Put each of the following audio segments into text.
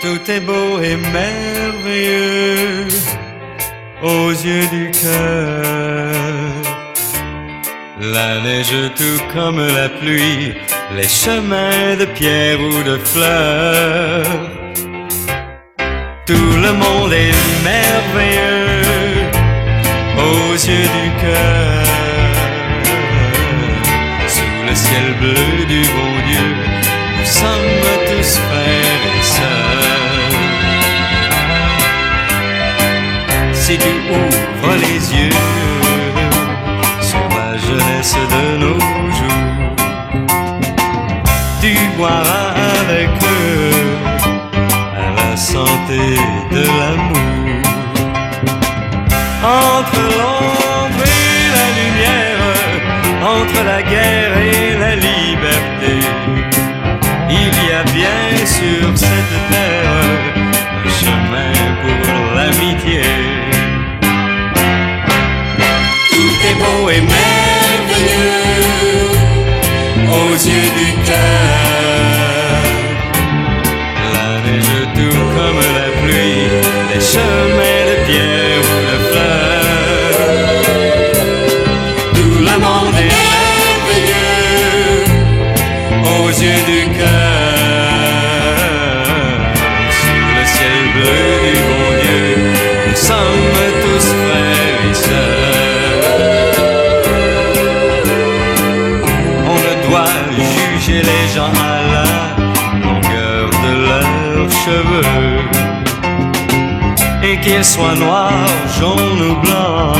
Tout est beau et merveilleux aux yeux du cœur. La neige tout comme la pluie, les chemins de pierre ou de fleurs. Tout le monde est merveilleux aux yeux du cœur. Sous le ciel bleu du bon Dieu, nous sommes tous frères et sœurs. Si tu ouvres les yeux sur la jeunesse de nos jours, tu boiras avec eux à la santé de l'amour. Entre l'ombre et la lumière, entre la guerre et la liberté, il y a bien sur cette terre un chemin pour l'amitié. Tout est beau et merveilleux aux yeux du cœur. La neige tout comme la pluie, les chemins de pierre ou de fleurs. Tout le monde est merveilleux aux yeux du cœur. Sous le ciel bleu du bon Dieu, nous sommes tous frères et sœurs. On ne doit juger les gens à la longueur de leurs cheveux, et qu'ils soient noirs, jaunes ou blancs,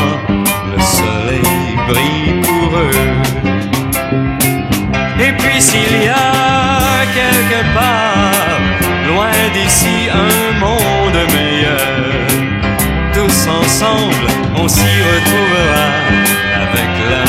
le soleil brille pour eux. Et puis s'il y a quelque part, loin d'ici, un monde meilleur, tous ensemble on s'y retrouvera avec la